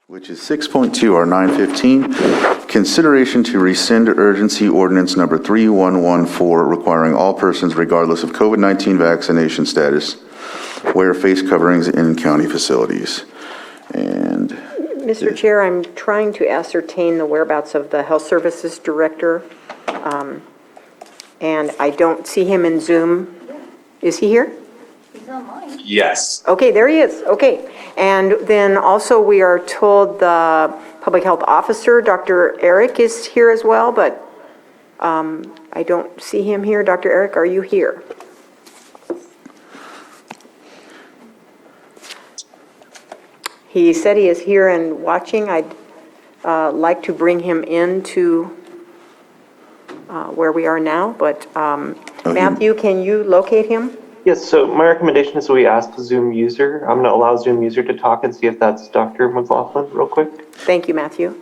which is 6.2 or 915, consideration to rescind urgency ordinance number 3114 requiring all persons regardless of COVID-19 vaccination status wear face coverings in county facilities. And Mr. Chair, I'm trying to ascertain the whereabouts of the Health Services Director, and I don't see him in Zoom. Is he here? He's online. Yes. Okay, there he is. Okay. And then also we are told the Public Health Officer, Dr. Eric, is here as well, but I don't see him here. Dr. Eric, are you here? He said he is here and watching. I'd like to bring him into where we are now, but Matthew, can you locate him? Yes, so my recommendation is we ask the Zoom user. I'm going to allow Zoom user to talk and see if that's Dr. McLaughlin real quick. Thank you, Matthew.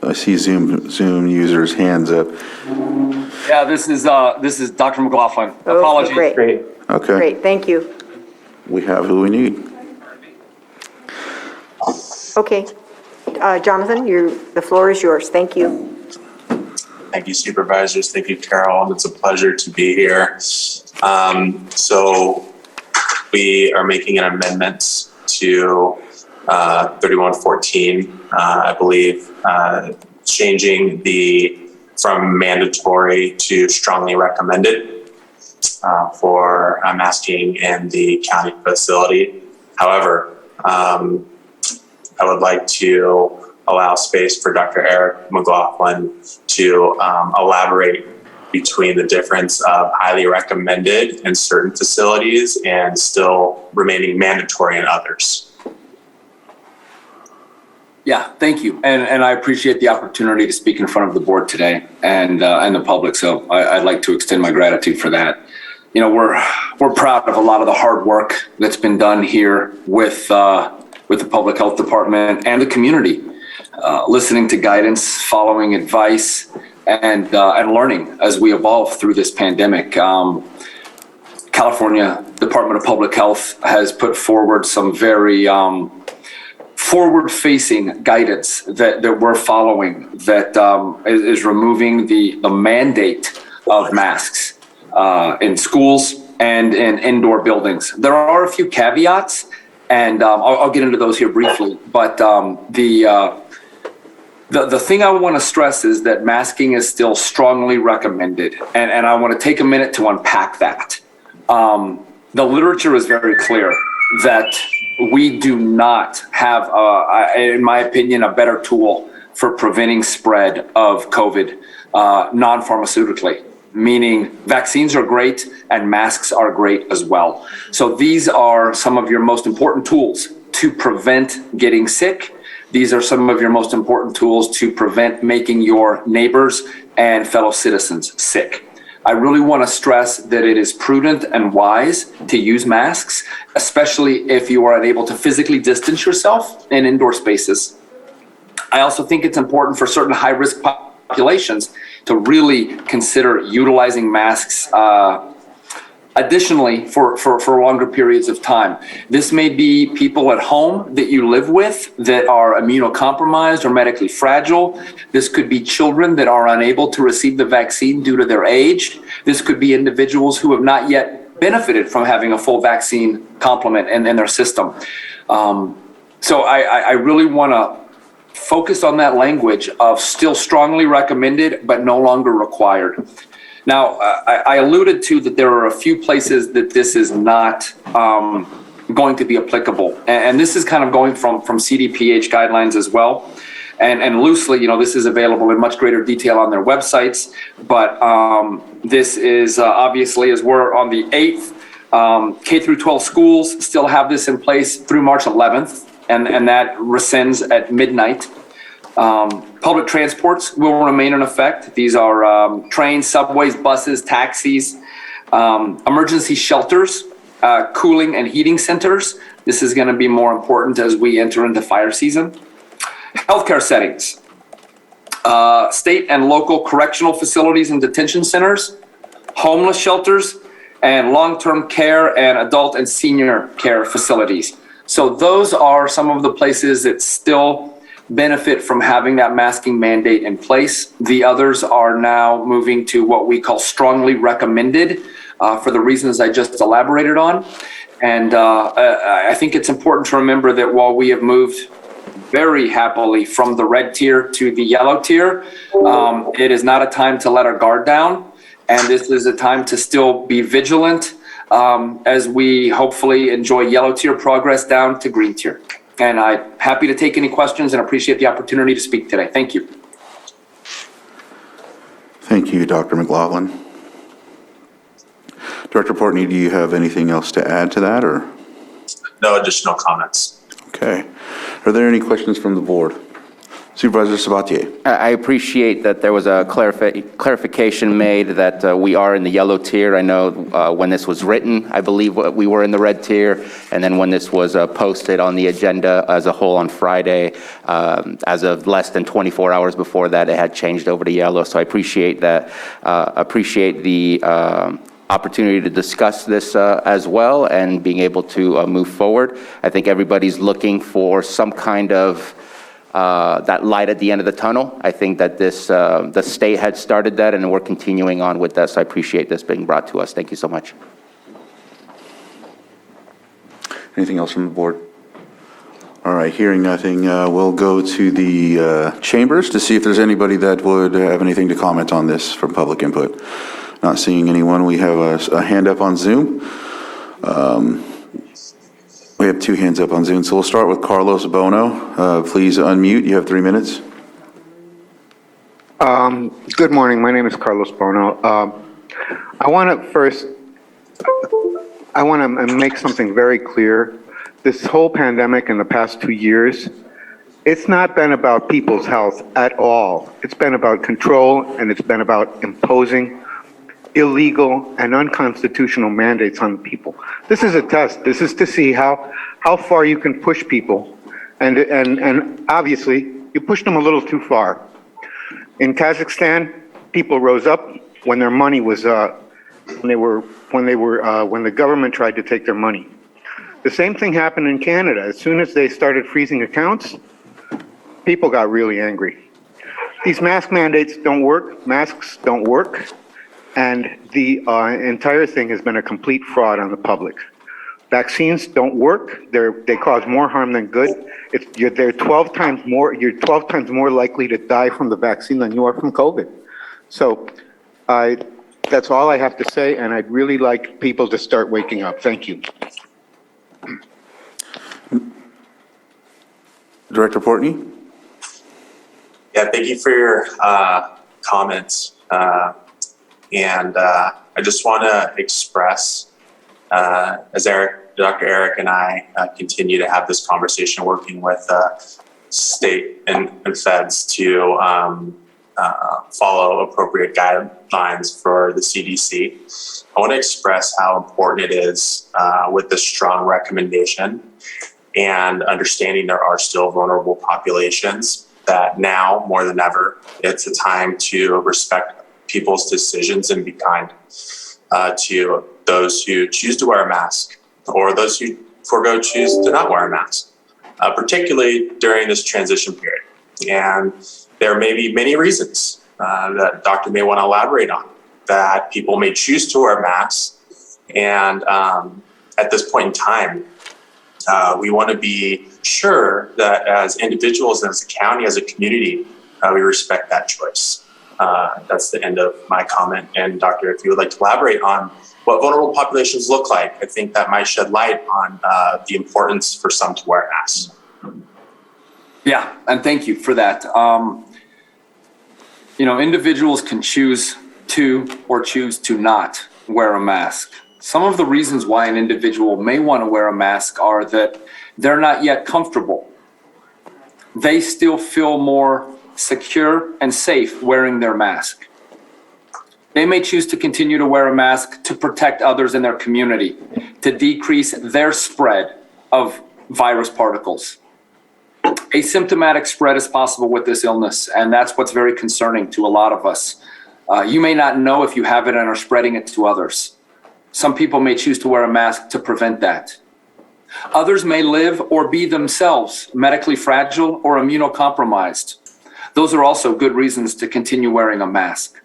I see Zoom users' hands up. Yeah, this is Dr. McLaughlin. Okay, Apologies. great. Great. Okay, Great, thank you. we have who we need. Okay. Jonathan, the floor is yours. Thank you. Thank you, Supervisors. Thank you, Carol. It's a pleasure to be here. So we are making an amendment to 3114, I believe, changing from mandatory to strongly recommended for masking in the county facility. However, I would like to allow space for Dr. Eric McLaughlin to elaborate between the difference of highly recommended in certain facilities and still remaining mandatory in others. Yeah, thank you. And I appreciate the opportunity to speak in front of the board today and the public. So I'd like to extend my gratitude for that. You know, we're proud of a lot of the hard work that's been done here with the Public Health Department and the community, listening to guidance, following advice, and learning as we evolve through this pandemic. California Department of Public Health has put forward some very forward-facing guidance that we're following that is removing the mandate of masks in schools and in indoor buildings. There are a few caveats, and I'll get into those here briefly, but the thing I want to stress is that masking is still strongly recommended, and I want to take a minute to unpack that. The literature is very clear that we do not have, in my opinion, a better tool for preventing spread of COVID non-pharmaceutically, meaning vaccines are great and masks are great as well. So these are some of your most important tools to prevent getting sick. These are some of your most important tools to prevent making your neighbors and fellow citizens sick. I really want to stress that it is prudent and wise to use masks, especially if you are unable to physically distance yourself in indoor spaces. I also think it's important for certain high-risk populations to really consider utilizing masks additionally for longer periods of time. This may be people at home that you live with that are immunocompromised or medically fragile. This could be children that are unable to receive the vaccine due to their age. This could be individuals who have not yet benefited from having a full vaccine complement in their system. So I really want to focus on that language of still strongly recommended, but no longer required. Now, I alluded to that there are a few places that this is not going to be applicable. And this is kind of going from CDPH guidelines as well. And loosely, you know, this is available in much greater detail on their websites. But this is obviously, as we're on the 8th, K through 12 schools still have this in place through March 11th. And that rescinds at midnight. Public transports will remain in effect. These are trains, subways, buses, taxis, emergency shelters, cooling and heating centers. This is going to be more important as we enter into fire season. Healthcare settings, state and local correctional facilities and detention centers, homeless shelters, and long-term care and adult and senior care facilities. So those are some of the places that still benefit from having that masking mandate in place. The others are now moving to what we call strongly recommended for the reasons I just elaborated on. And I think it's important to remember that while we have moved very happily from the red tier to the yellow tier, it is not a time to let our guard down. And this is a time to still be vigilant as we hopefully enjoy yellow tier progress down to green tier. And I'm happy to take any questions and appreciate the opportunity to speak today. Thank you. Thank you, Dr. McLaughlin. Director Portney, do you have anything else to add to that, or? No additional comments. Okay. Are there any questions from the board? Supervisor Sabatier. I appreciate that there was a clarification made that we are in the yellow tier. I know when this was written, I believe we were in the red tier, and then when this was posted on the agenda as a whole on Friday, as of less than 24 hours before that, it had changed over to yellow. So I appreciate that. Appreciate the opportunity to discuss this as well and being able to move forward. I think everybody's looking for some kind of that light at the end of the tunnel. I think that this, the state had started that and we're continuing on with that. So I appreciate this being brought to us. Thank you so much. Anything else from the board? All right, hearing nothing, we'll go to the chambers to see if there's anybody that would have anything to comment on this from public input. Not seeing anyone. We have a hand up on Zoom. We have two hands up on Zoom, so we'll start with Carlos Bono. Please unmute. You have 3 minutes. Good morning. My name is Carlos Bono. I want to make something very clear. This whole pandemic in the past 2 years, it's not been about people's health at all. It's been about control, and it's been about imposing illegal and unconstitutional mandates on people. This is a test. This is to see how far you can push people, and obviously you pushed them a little too far. In Kazakhstan, people rose up when their money was when the government tried to take their money. The same thing happened in Canada. As soon as they started freezing accounts, people got really angry. These mask mandates don't work. Masks don't work. And the entire thing has been a complete fraud on the public. Vaccines don't work. They cause more harm than good. You're 12 times more likely to die from the vaccine than you are from COVID. So that's all I have to say, and I'd really like people to start waking up. Thank you. Director Portney? Yeah, thank you for your comments. And I just want to express, as Dr. Eric and I continue to have this conversation working with state and feds to follow appropriate guidelines for the CDC. I want to express how important it is with this strong recommendation and understanding there are still vulnerable populations that now more than ever, it's a time to respect people's decisions and be kind to those who choose to wear a mask or those who choose to not wear a mask, particularly during this transition period. And there may be many reasons that doctor may want to elaborate on that people may choose to wear masks. And at this point in time, we want to be sure that as individuals, as a county, as a community, we respect that choice. That's the end of my comment. And Doctor, if you would like to elaborate on what vulnerable populations look like, I think that might shed light on the importance for some to wear masks. Yeah, and thank you for that. Individuals can choose to or choose to not wear a mask. Some of the reasons why an individual may want to wear a mask are that they're not yet comfortable. They still feel more secure and safe wearing their mask. They may choose to continue to wear a mask to protect others in their community, to decrease their spread of virus particles. Asymptomatic spread is possible with this illness, and that's what's very concerning to a lot of us. You may not know if you have it and are spreading it to others. Some people may choose to wear a mask to prevent that. Others may live or be themselves medically fragile or immunocompromised. Those are also good reasons to continue wearing a mask.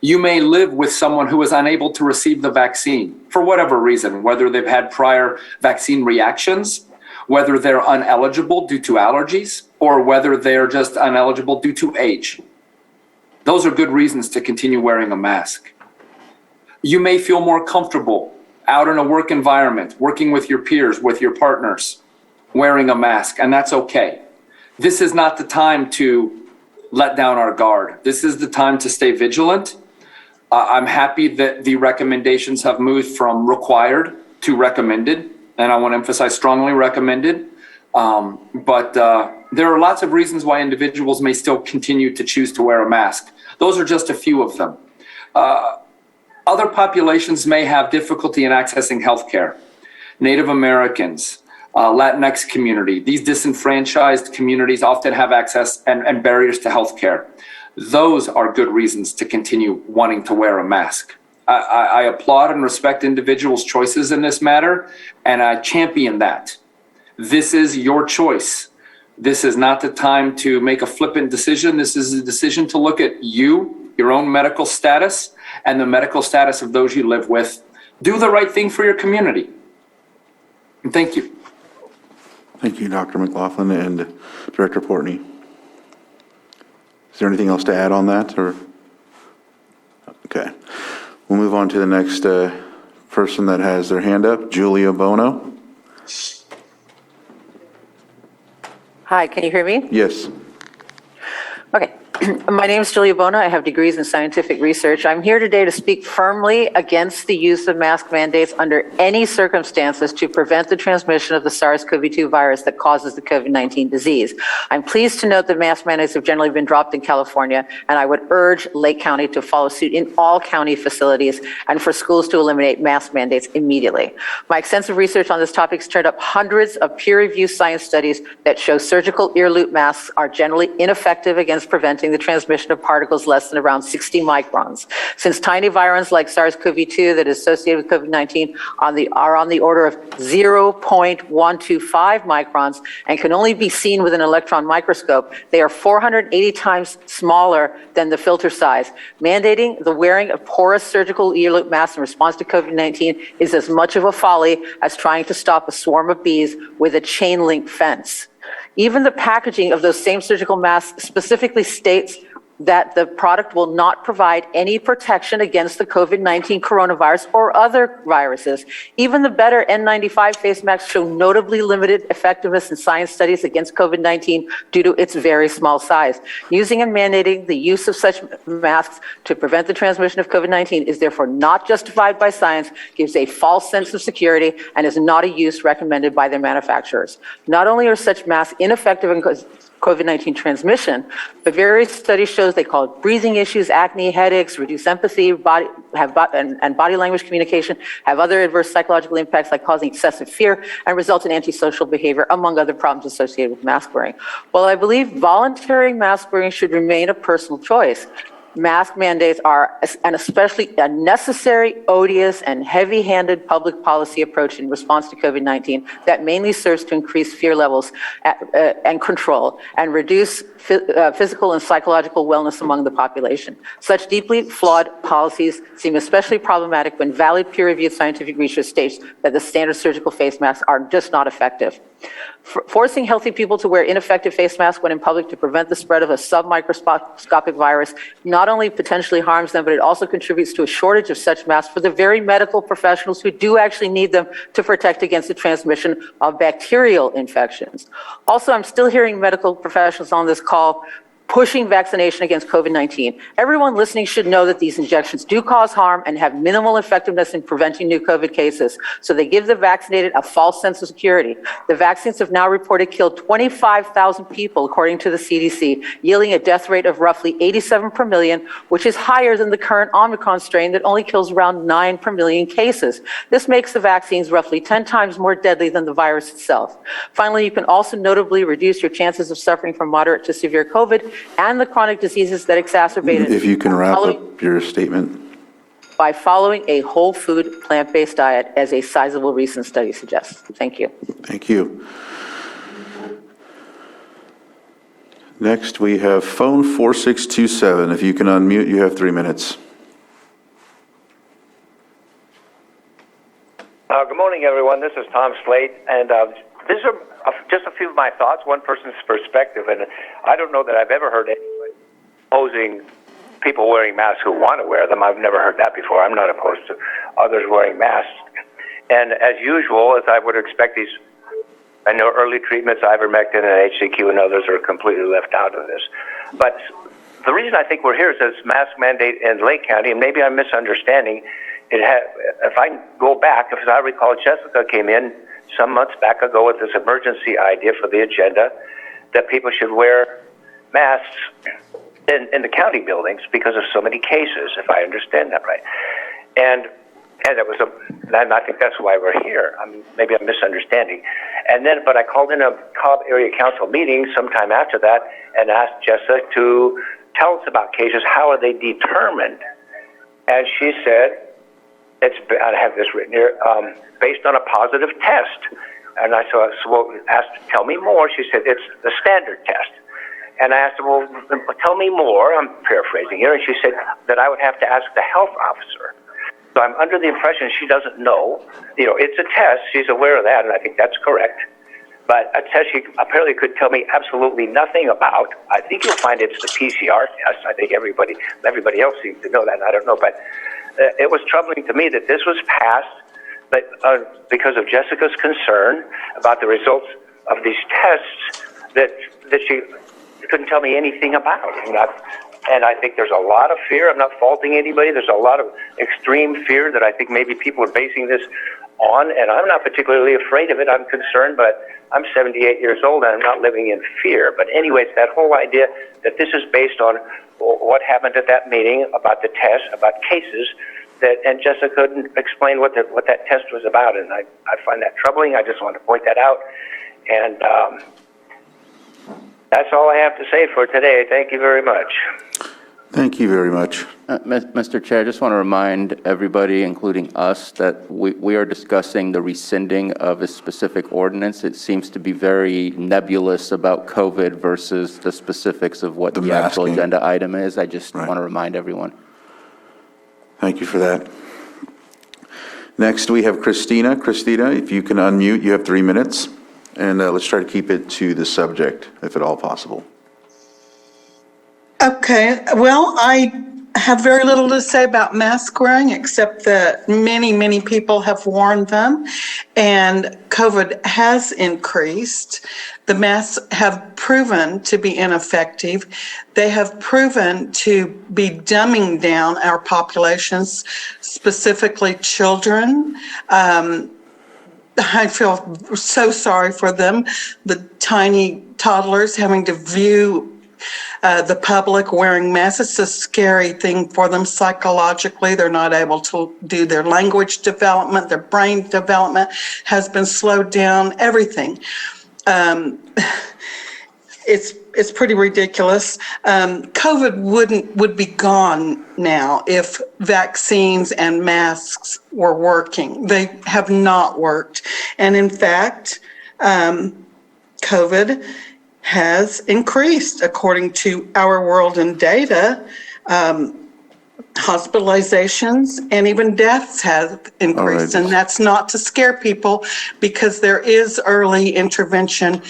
You may live with someone who is unable to receive the vaccine for whatever reason, whether they've had prior vaccine reactions, whether they're uneligible due to allergies, or whether they're just uneligible due to age. Those are good reasons to continue wearing a mask. You may feel more comfortable out in a work environment, working with your peers, with your partners, wearing a mask, and that's okay. This is not the time to let down our guard. This is the time to stay vigilant. I'm happy that the recommendations have moved from required to recommended, and I want to emphasize strongly recommended. But there are lots of reasons why individuals may still continue to choose to wear a mask. Those are just a few of them. Other populations may have difficulty in accessing healthcare. Native Americans, Latinx community, these disenfranchised communities often have access and barriers to healthcare. Those are good reasons to continue wanting to wear a mask. I applaud and respect individuals' choices in this matter, and I champion that. This is your choice. This is not the time to make a flippant decision. This is a decision to look at you, your own medical status, and the medical status of those you live with. Do the right thing for your community. And thank you. Thank you, Dr. McLaughlin and Director Portney. Is there anything else to add on that, or? Okay. We'll move on to the next person that has their hand up, Julia Bono. Hi, can you hear me? Yes. Okay. My name is Julia Bona. I have degrees in scientific research. I'm here today to speak firmly against the use of mask mandates under any circumstances to prevent the transmission of the SARS-CoV-2 virus that causes the COVID-19 disease. I'm pleased to note that mask mandates have generally been dropped in California, and I would urge Lake County to follow suit in all county facilities and for schools to eliminate mask mandates immediately. My extensive research on this topic has turned up hundreds of peer-reviewed science studies that show surgical ear loop masks are generally ineffective against preventing the transmission of particles less than around 60 microns. Since tiny virions like SARS-CoV-2 that is associated with COVID-19 are on the order of 0.125 microns and can only be seen with an electron microscope, they are 480 times smaller than the filter size. Mandating the wearing of porous surgical ear loop masks in response to COVID-19 is as much of a folly as trying to stop a swarm of bees with a chain link fence. Even the packaging of those same surgical masks specifically states that the product will not provide any protection against the COVID-19 coronavirus or other viruses. Even the better N95 face masks show notably limited effectiveness in science studies against COVID-19 due to its very small size. Using and mandating the use of such masks to prevent the transmission of COVID-19 is therefore not justified by science, gives a false sense of security, and is not a use recommended by their manufacturers. Not only are such masks ineffective in COVID-19 transmission, but various studies shows they cause breathing issues, acne, headaches, reduce empathy, body language communication, have other adverse psychological impacts like causing excessive fear and result in antisocial behavior, among other problems associated with mask wearing. While I believe voluntary mask wearing should remain a personal choice, mask mandates are an especially a necessary, odious, and heavy-handed public policy approach in response to COVID-19 that mainly serves to increase fear levels and control and reduce physical and psychological wellness among the population. Such deeply flawed policies seem especially problematic when valid peer-reviewed scientific research states that the standard surgical face masks are just not effective. Forcing healthy people to wear ineffective face masks when in public to prevent the spread of a submicroscopic virus not only potentially harms them, but it also contributes to a shortage of such masks for the very medical professionals who do actually need them to protect against the transmission of bacterial infections. Also, I'm still hearing medical professionals on this call pushing vaccination against COVID-19. Everyone listening should know that these injections do cause harm and have minimal effectiveness in preventing new COVID cases. So they give the vaccinated a false sense of security. The vaccines have now reported killed 25,000 people, according to the CDC, yielding a death rate of roughly 87 per million, which is higher than the current Omicron strain that only kills around 9 per million cases. This makes the vaccines roughly 10 times more deadly than the virus itself. Finally, you can also notably reduce your chances of suffering from moderate to severe COVID and the chronic diseases that exacerbate it. If you can wrap up your statement. by following a whole food, plant-based diet, as a sizable recent study suggests. Thank you. Thank you. Next, we have phone 4627. If you can unmute, you have 3 minutes. Good morning, everyone. This is Tom Slate, and these are just a few of my thoughts, one person's perspective, and I don't know that I've ever heard anybody opposing people wearing masks who want to wear them. I've never heard that before. I'm not opposed to others wearing masks. And as usual, as I would expect, I know early treatments, ivermectin and HCQ and others are completely left out of this. But the reason I think we're here is this mask mandate in Lake County, and maybe I'm misunderstanding. If I go back, as I recall, Jessica came in some months back ago with this emergency idea for the agenda that people should wear masks in the county buildings because of so many cases, if I understand that right. And I think that's why we're here. Maybe I'm misunderstanding. But I called in a Cobb Area Council meeting sometime after that and asked Jessica to tell us about cases. How are they determined? And she said, I have this written here, based on a positive test. And I asked, tell me more. She said, it's the standard test. And I asked her, well, tell me more. I'm paraphrasing here. And she said that I would have to ask the health officer. So I'm under the impression she doesn't know. It's a test. She's aware of that, and I think that's correct. But a test she apparently could tell me absolutely nothing about. I think you'll find it's the PCR test. I think everybody else seems to know that. I don't know. But it was troubling to me that this was passed but because of Jessica's concern about the results of these tests that she couldn't tell me anything about. And I think there's a lot of fear. I'm not faulting anybody. There's a lot of extreme fear that I think maybe people are basing this on, and I'm not particularly afraid of it. I'm concerned, but I'm 78 years old and I'm not living in fear. But anyways, that whole idea that this is based on what happened at that meeting about the test, about cases, and Jessica couldn't explain what that test was about, and I find that troubling. I just want to point that out, and that's all I have to say for today. Thank you very much. Thank you very much. Mr. Chair, I just want to remind everybody, including us, that we are discussing the rescinding of a specific ordinance. It seems to be very nebulous about COVID versus the specifics of what the actual agenda item is. I just want to remind everyone. Thank you for that. Next, we have Christina. Christina, if you can unmute, you have 3 minutes. And let's try to keep it to the subject, if at all possible. Okay, well, I have very little to say about mask wearing, except that many, many people have worn them, and COVID has increased. The masks have proven to be ineffective. They have proven to be dumbing down our populations, specifically children. I feel so sorry for them, the tiny toddlers having to view the public wearing masks. It's a scary thing for them psychologically. They're not able to do their language development. Their brain development has been slowed down, everything. It's pretty ridiculous. COVID would be gone now if vaccines and masks were working. They have not worked. And in fact, COVID has increased according to Our World in data. Hospitalizations and even deaths have increased. And that's not to scare people, because there is early intervention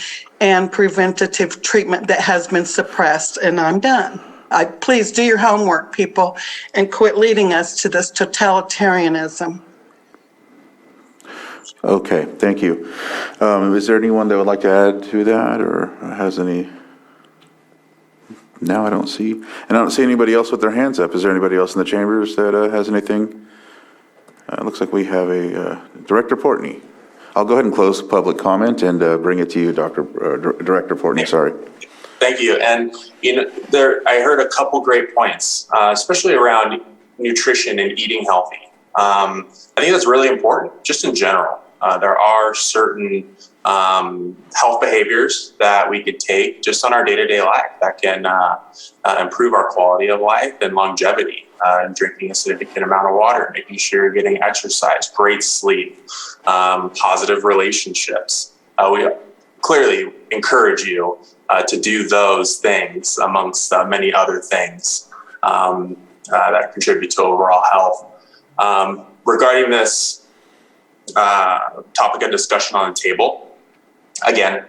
and preventative treatment that has been suppressed. And I'm done. Please do your homework, people, and quit leading us to this totalitarianism. Okay, thank you. Is there anyone that would like to add to that or has any? No, I don't see. And I don't see anybody else with their hands up. Is there anybody else in the chambers that has anything? It looks like we have a Director Portney. I'll go ahead and close public comment and bring it to you, Director Portney. Sorry. Thank you. And I heard a couple great points, especially around nutrition and eating healthy. I think that's really important, just in general. There are certain health behaviors that we could take just on our day-to-day life that can improve our quality of life and longevity. drinking a significant amount of water, making sure you're getting exercise, great sleep, positive relationships. We clearly encourage you to do those things amongst many other things that contribute to overall health. Regarding this topic of discussion on the table, again,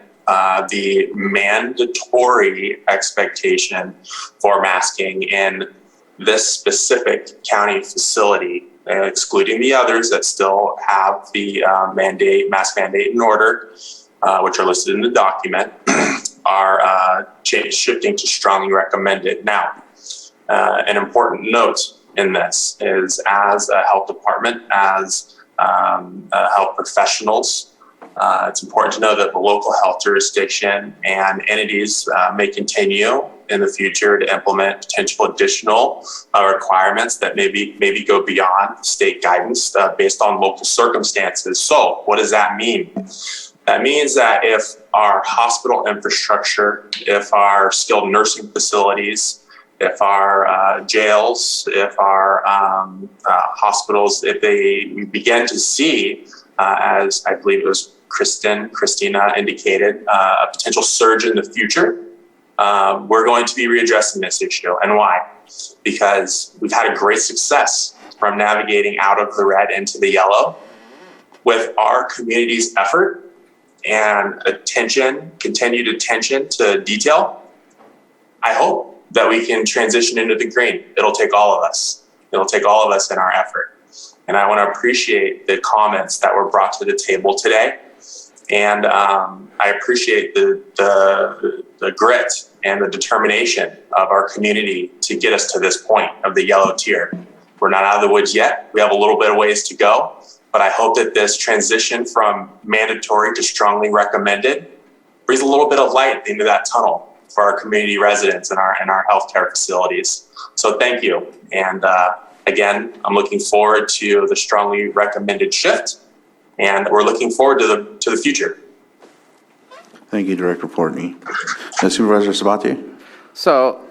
the mandatory expectation for masking in this specific county facility, excluding the others that still have the mask mandate in order, which are listed in the document, are shifting to strongly recommended. Now, an important note in this is, as a health department, as health professionals, it's important to know that the local health jurisdiction and entities may continue in the future to implement potential additional requirements that maybe go beyond state guidance based on local circumstances. So what does that mean? That means that if our hospital infrastructure, if our skilled nursing facilities, if our jails, if our hospitals, if they begin to see, as I believe it was Christina indicated, a potential surge in the future, we're going to be readdressing this issue. And why? Because we've had a great success from navigating out of the red into the yellow with our community's effort and continued attention to detail. I hope that we can transition into the green. It'll take all of us. It'll take all of us in our effort. And I want to appreciate the comments that were brought to the table today. And I appreciate the grit and the determination of our community to get us to this point of the yellow tier. We're not out of the woods yet. We have a little bit of ways to go. But I hope that this transition from mandatory to strongly recommended brings a little bit of light into that tunnel for our community residents and our healthcare facilities. So thank you. And again, I'm looking forward to the strongly recommended shift, and we're looking forward to the future. Thank you, Director Portney. Supervisor Sabatier? So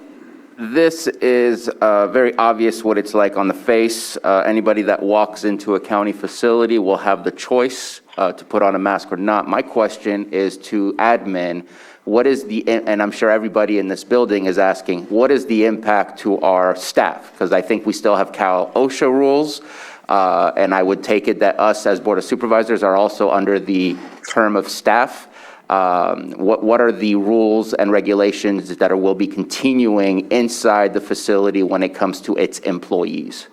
this is very obvious what it's like on the face. Anybody that walks into a county facility will have the choice to put on a mask or not. My question is to admin. What is and I'm sure everybody in this building is asking, what is the impact to our staff? Because I think we still have Cal OSHA rules, and I would take it that us as Board of Supervisors are also under the term of staff. What are the rules and regulations that will be continuing inside the facility when it comes to its employees?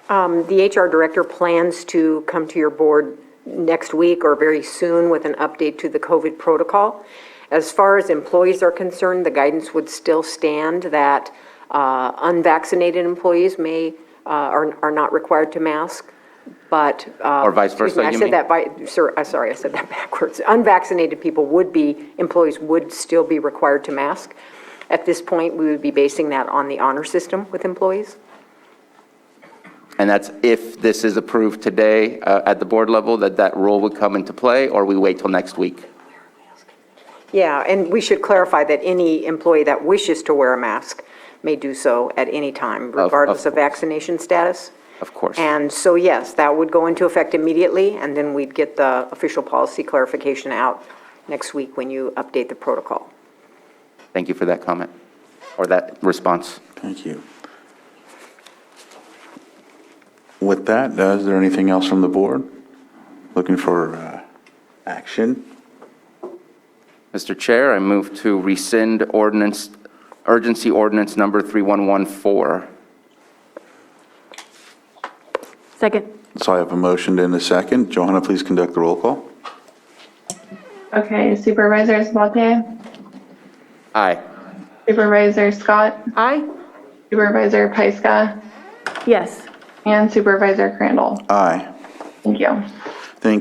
The HR director plans to come to your board next week or very soon with an update to the COVID protocol. As far as employees are concerned, the guidance would still stand that unvaccinated employees are not required to mask, but or vice versa. I said that backwards. Unvaccinated employees would still be required to mask. At this point, we would be basing that on the honor system with employees. And that's if this is approved today at the board level, that rule would come into play, or we wait till next week? Yeah, and we should clarify that any employee that wishes to wear a mask may do so at any time, regardless of vaccination status. Of course. And so, yes, that would go into effect immediately, and then we'd get the official policy clarification out next week when you update the protocol. Thank you for that comment, or that response. Thank you. With that, is there anything else from the board? Looking for action? Mr. Chair, I move to rescind urgency ordinance number 3114. Second. So I have a motion and a second. Johanna, please conduct the roll call. Okay, Supervisor Sabatier? Aye. Supervisor Scott? Aye? Supervisor Pyska? Yes. And Supervisor Crandall? Aye. Thank you.